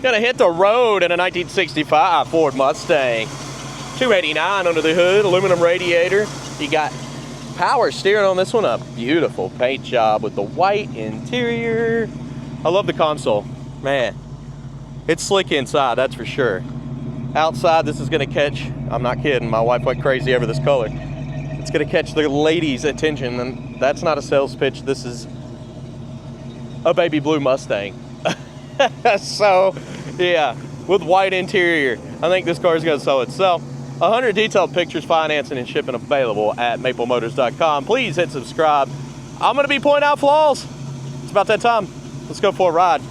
gonna hit the road in a 1965 Ford Mustang. 289 under the hood, aluminum radiator. You got power steering on this one, a beautiful paint job with the white interior. I love the console, man. It's slick inside, that's for sure. Outside, this is gonna catch, I'm not kidding, my wife went crazy over this color. It's gonna catch the ladies' attention, and that's not a sales pitch, this is a baby blue Mustang. So, yeah, with white interior, I think this car is gonna sell itself. 100 detailed pictures, financing, and shipping available at maplemotors.com. Please hit subscribe. I'm gonna be pointing out flaws. It's about that time. Let's go for a ride.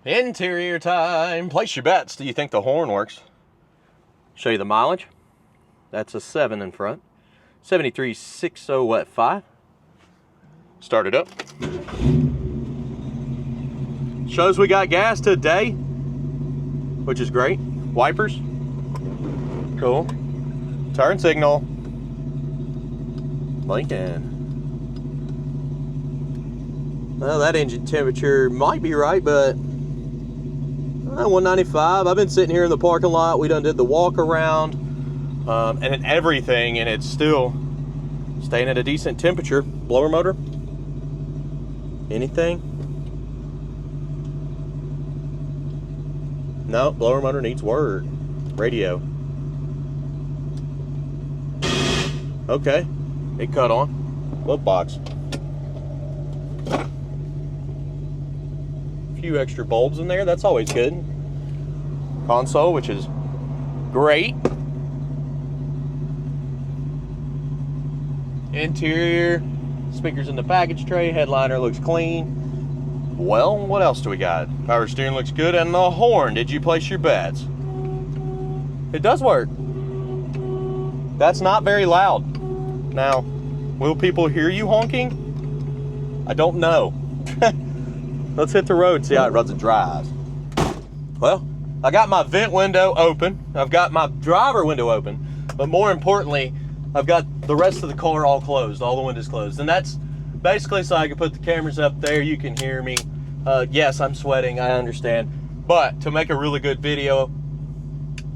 Interior time. Place your bets. Do you think the horn works? Show you the mileage. That's a 7 in front. 73,605. Start it up. Shows we got gas today, which is great. Wipers. Cool. Turn signal. Blinking. Well, that engine temperature might be right, but 195. I've been sitting here in the parking lot. We done did the walk around and everything, and it's still staying at a decent temperature. Blower motor? Anything? No, blower motor needs work. Radio. Okay, it cut on. Glove box. Few extra bulbs in there, that's always good. Console, which is great. Interior, speakers in the package tray, headliner looks clean. Well, what else do we got? Power steering looks good, and the horn, did you place your bets? It does work. That's not very loud. Now, will people hear you honking? I don't know. Let's hit the road and see how it runs and drives. Well, I got my vent window open. I've got my driver window open. But more importantly, I've got the rest of the car all closed, all the windows closed. And that's basically so I can put the cameras up there. You can hear me. Yes, I'm sweating, I understand. But to make a really good video,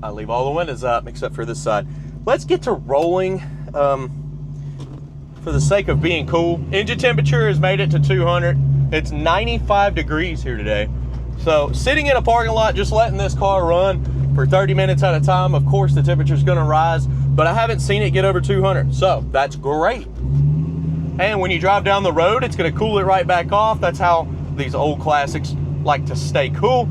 I leave all the windows up except for this side. Let's get to rolling. For the sake of being cool, engine temperature has made it to 200. It's 95 degrees here today. So sitting in a parking lot, just letting this car run for 30 minutes at a time, of course the temperature's gonna rise, but I haven't seen it get over 200. So that's great. And when you drive down the road, it's gonna cool it right back off. That's how these old classics like to stay cool.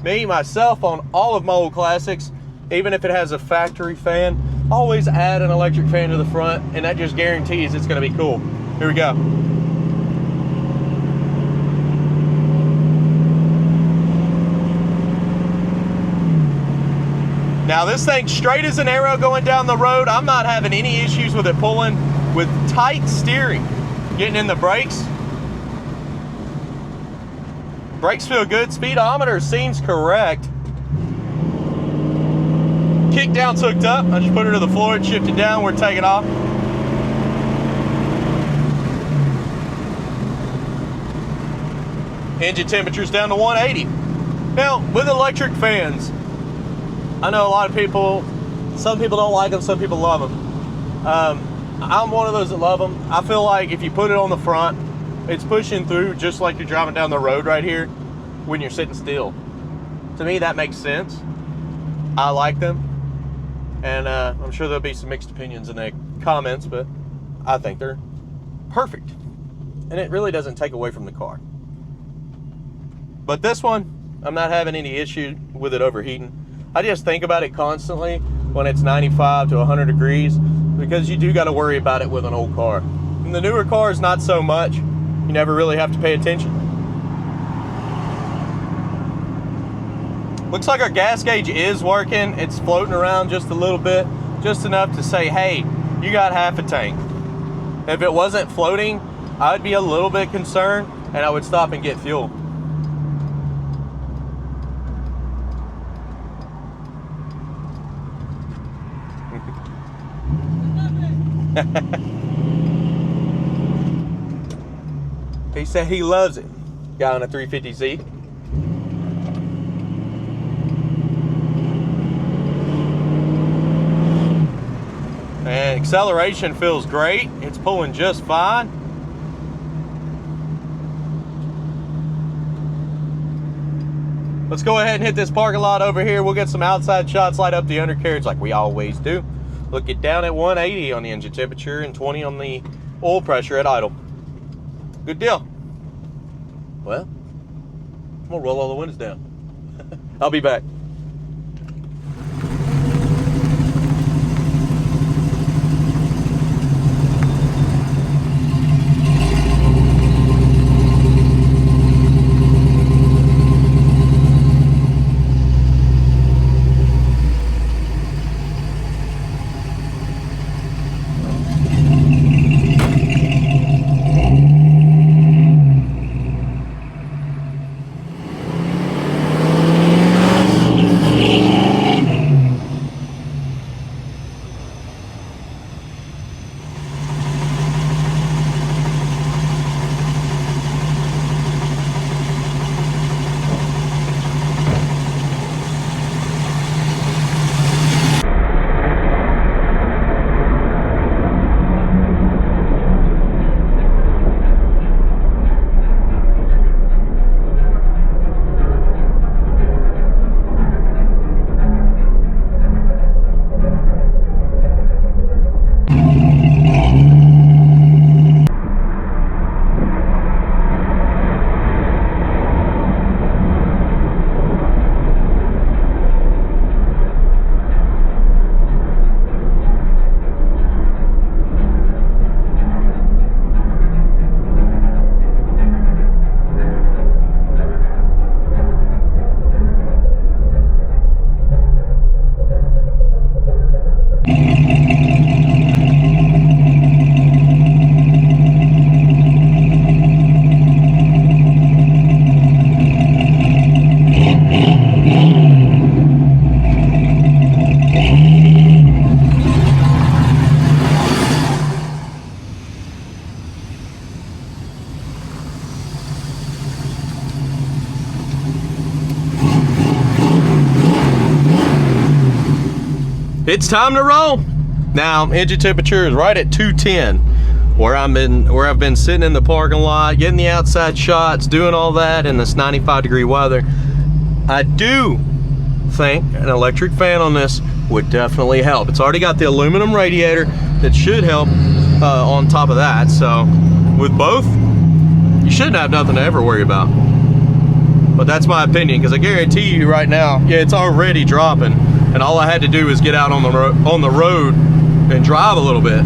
Me, myself, on all of my old classics, even if it has a factory fan, always add an electric fan to the front, and that just guarantees it's gonna be cool. Here we go. Now this thing's straight as an arrow going down the road. I'm not having any issues with it pulling with tight steering. Getting in the brakes. Brakes feel good. Speedometer seems correct. Kick down's hooked up. I just put her to the floor and shift it down. We're taking off. Engine temperature's down to 180. Now, with electric fans, I know a lot of people, some people don't like them, some people love them. I'm one of those that love them. I feel like if you put it on the front, it's pushing through just like you're driving down the road right here when you're sitting still. To me, that makes sense. I like them. And I'm sure there'll be some mixed opinions in the comments, but I think they're perfect. And it really doesn't take away from the car. But this one, I'm not having any issue with it overheating. I just think about it constantly when it's 95 to 100 degrees because you do got to worry about it with an old car. In the newer cars, not so much. You never really have to pay attention. Looks like our gas gauge is working. It's floating around just a little bit, just enough to say, hey, you got half a tank. If it wasn't floating, I'd be a little bit concerned and I would stop and get fuel. He said he loves it. Guy on a 350Z. And acceleration feels great. It's pulling just fine. Let's go ahead and hit this parking lot over here. We'll get some outside shots, light up the undercarriage like we always do. Look it down at 180 on the engine temperature and 20 on the oil pressure at idle. Good deal. Well, I'm gonna roll all the windows down. I'll be back. It's time to roll. Now, engine temperature is right at 210, where I've been sitting in the parking lot, getting the outside shots, doing all that in this 95-degree weather. I do think an electric fan on this would definitely help. It's already got the aluminum radiator that should help on top of that. So with both, you shouldn't have nothing to ever worry about. But that's my opinion, because I guarantee you right now, yeah, it's already dropping, and all I had to do is get out on the road and drive a little bit.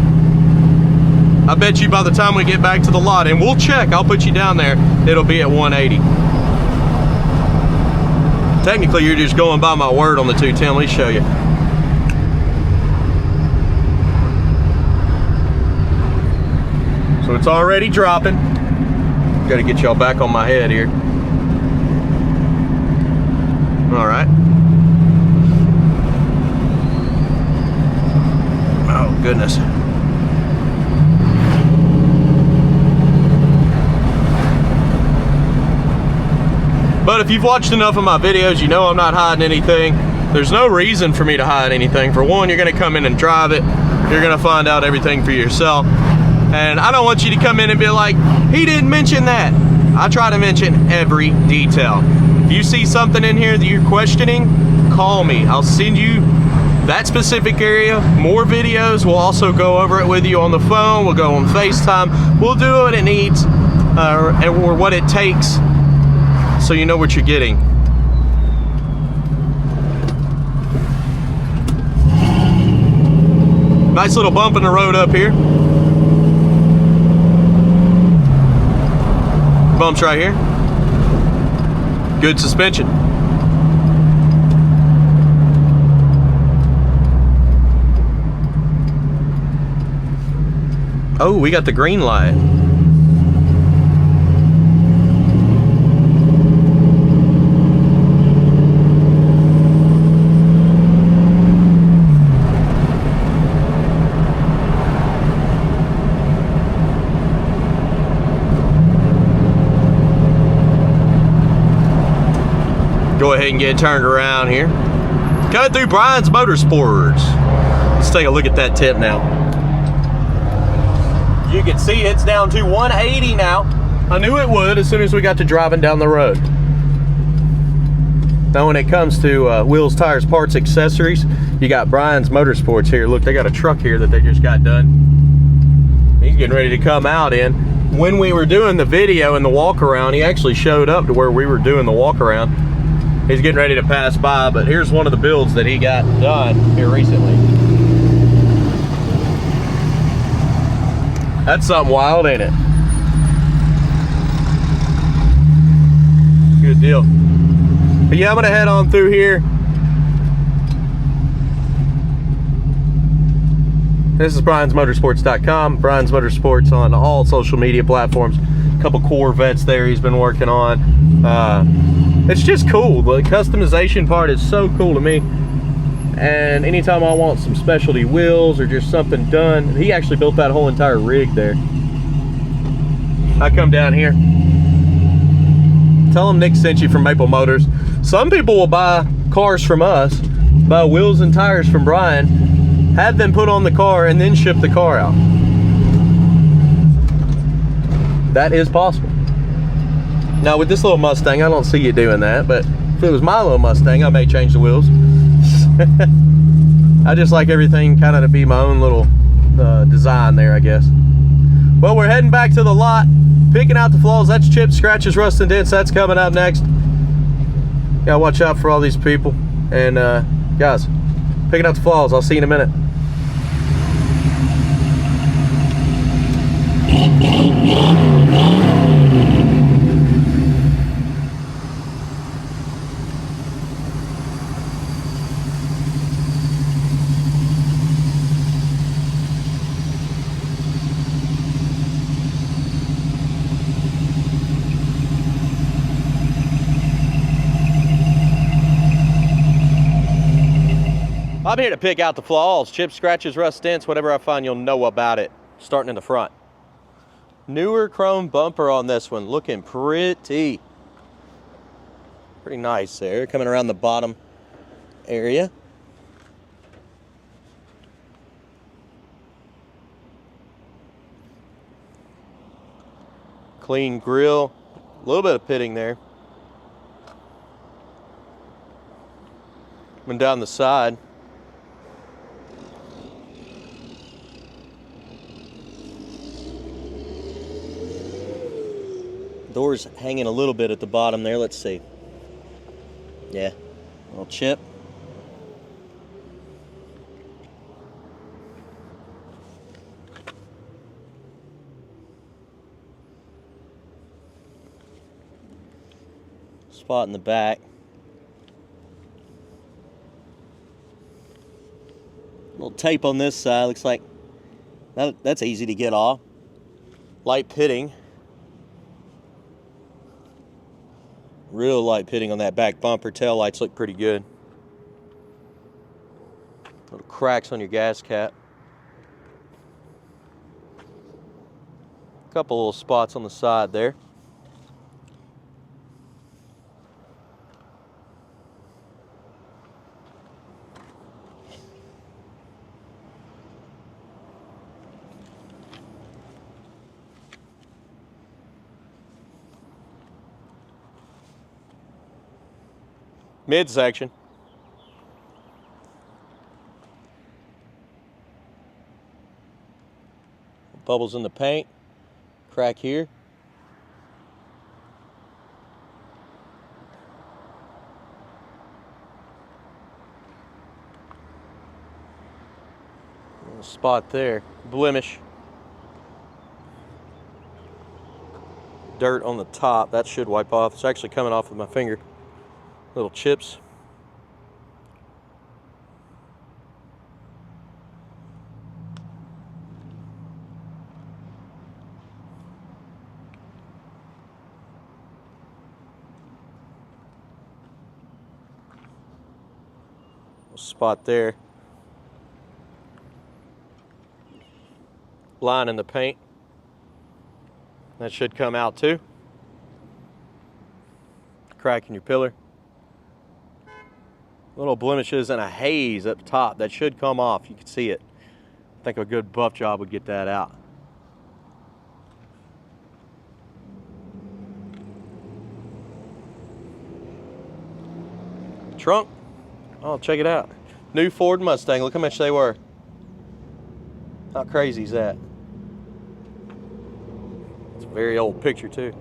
I bet you by the time we get back to the lot, and we'll check, I'll put you down there, it'll be at 180. Technically, you're just going by my word on the 210. Let me show you. So it's already dropping. Got to get y'all back on my head here. All right. Oh, goodness. But if you've watched enough of my videos, you know I'm not hiding anything. There's no reason for me to hide anything. For one, you're gonna come in and drive it. You're gonna find out everything for yourself. And I don't want you to come in and be like, he didn't mention that. I try to mention every detail. If you see something in here that you're questioning, call me. I'll send you that specific area, more videos. We'll also go over it with you on the phone. We'll go on FaceTime. We'll do what it needs or what it takes, so you know what you're getting. Nice little bump in the road up here. Bumps right here. Good suspension. Oh, we got the green light. Go ahead and get turned around here. Coming through Brian's Motorsports. Let's take a look at that tip now. You can see it's down to 180 now. I knew it would as soon as we got to driving down the road. Now when it comes to wheels, tires, parts, accessories, you got Brian's Motorsports here. Look, they got a truck here that they just got done. He's getting ready to come out in. When we were doing the video and the walk around, he actually showed up to where we were doing the walk around. He's getting ready to pass by, but here's one of the builds that he got done here recently. That's something wild, ain't it? Good deal. But yeah, I'm gonna head on through here. This is briansmotorsports.com. Brian's Motorsports on all social media platforms. A couple Corvettes there he's been working on. It's just cool. The customization part is so cool to me. And anytime I want some specialty wheels or just something done, he actually built that whole entire rig there. I come down here. Tell them Nick sent you from Maple Motors. Some people will buy cars from us, buy wheels and tires from Brian, have them put on the car, and then ship the car out. That is possible. Now with this little Mustang, I don't see you doing that, but if it was my little Mustang, I may change the wheels. I just like everything kind of to be my own little design there, I guess. Well, we're heading back to the lot, picking out the flaws. That's chips, scratches, rust, and dents. That's coming up next. Gotta watch out for all these people. And guys, picking out the flaws. I'll see you in a minute. I'm here to pick out the flaws, chips, scratches, rust, dents, whatever I find you'll know about it. Starting in the front. Newer chrome bumper on this one, looking pretty nice there. Coming around the bottom area. Clean grille, a little bit of pitting there. Coming down the side. Door's hanging a little bit at the bottom there. Let's see. Yeah, a little chip. Spot in the back. Little tape on this side. Looks like that's easy to get off. Light pitting. Real light pitting on that back bumper. Tail lights look pretty good. Little cracks on your gas cap. Couple little spots on the side there. Midsection. Bubbles in the paint. Crack here. Little spot there. Blemish. Dirt on the top. That should wipe off. It's actually coming off with my finger. Little chips. Little spot there. Line in the paint. That should come out too. Crack in your pillar. Little blemishes and a haze up top that should come off. You can see it. I think a good buff job would get that out. Trunk. Oh, check it out. New Ford Mustang. Look how much they were. How crazy is that? It's a very old picture too.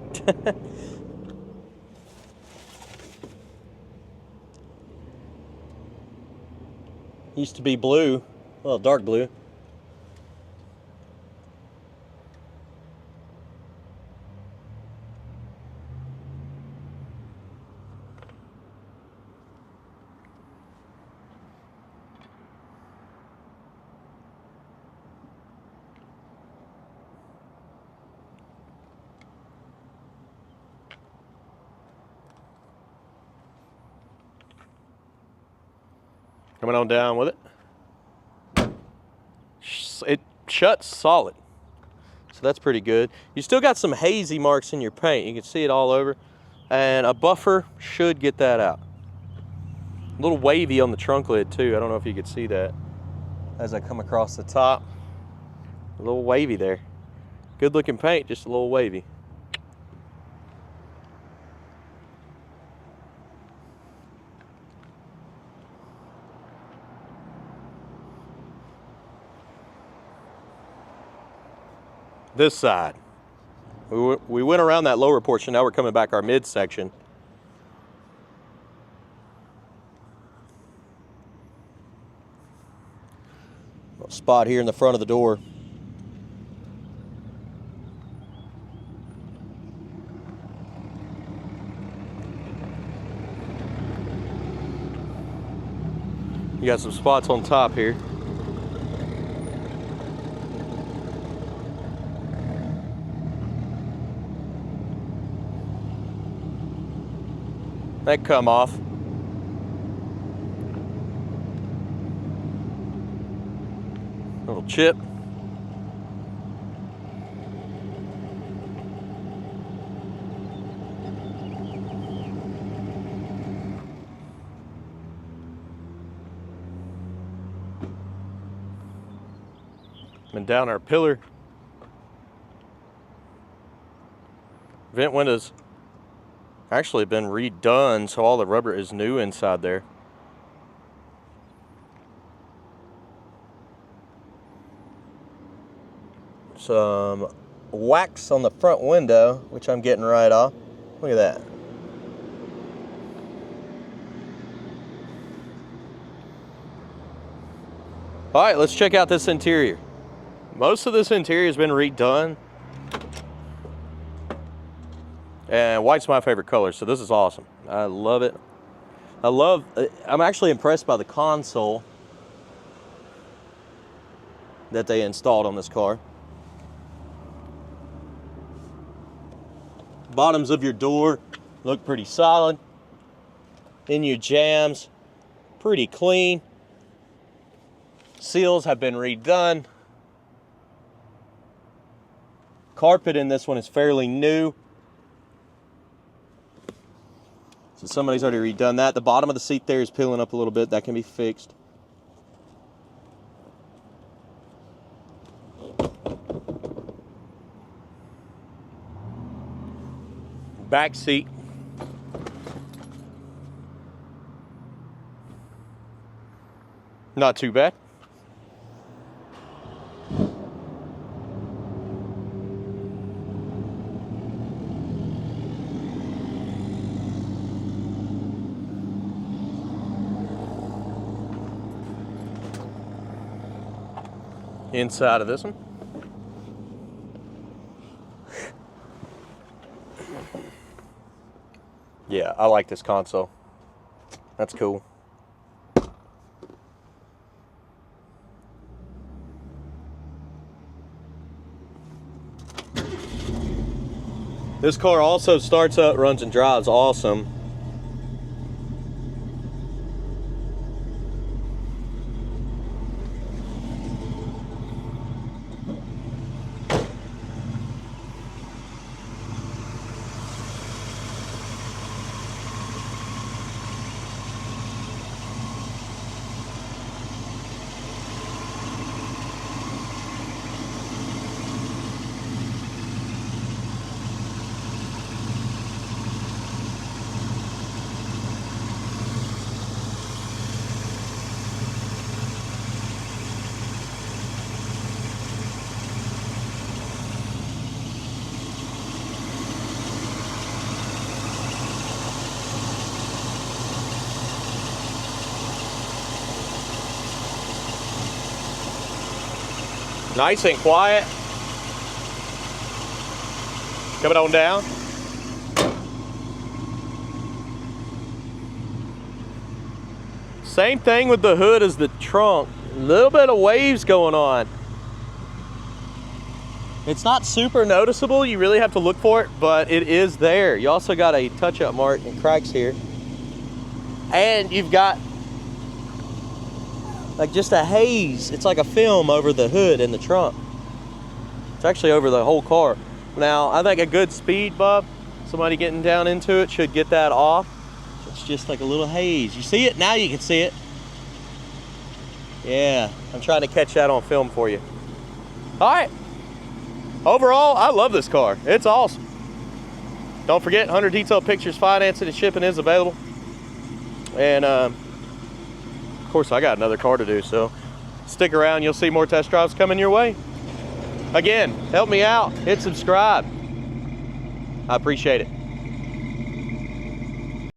Used to be blue, well, dark blue. Coming on down with it. It shuts solid, so that's pretty good. You still got some hazy marks in your paint. You can see it all over, and a buffer should get that out. A little wavy on the trunk lid too. I don't know if you could see that as I come across the top. A little wavy there. Good looking paint, just a little wavy. This side, we went around that lower portion. Now we're coming back our midsection. Little spot here in the front of the door. You got some spots on top here. That come off. Little chip. And down our pillar. Vent windows actually been redone, so all the rubber is new inside there. Some wax on the front window, which I'm getting right off. Look at that. All right, let's check out this interior. Most of this interior has been redone. And white's my favorite color, so this is awesome. I love it. I'm actually impressed by the console that they installed on this car. Bottoms of your door look pretty solid. In your jams, pretty clean. Seals have been redone. Carpet in this one is fairly new. So somebody's already redone that. The bottom of the seat there is peeling up a little bit. That can be fixed. Back seat. Not too bad. Inside of this one. Yeah, I like this console. That's cool. This car also starts up, runs and drives awesome. Nice and quiet. Coming on down. Same thing with the hood as the trunk. A little bit of waves going on. It's not super noticeable. You really have to look for it, but it is there. You also got a touch-up mark and cracks here. And you've got like just a haze. It's like a film over the hood and the trunk. It's actually over the whole car. Now, I think a good speed bump, somebody getting down into it should get that off. It's just like a little haze. You see it? Now you can see it. Yeah, I'm trying to catch that on film for you. All right. Overall, I love this car. It's awesome. Don't forget, 100 detailed pictures, financing and shipping is available. And of course, I got another car to do, so stick around. You'll see more test drives coming your way. Again, help me out. Hit subscribe. I appreciate it.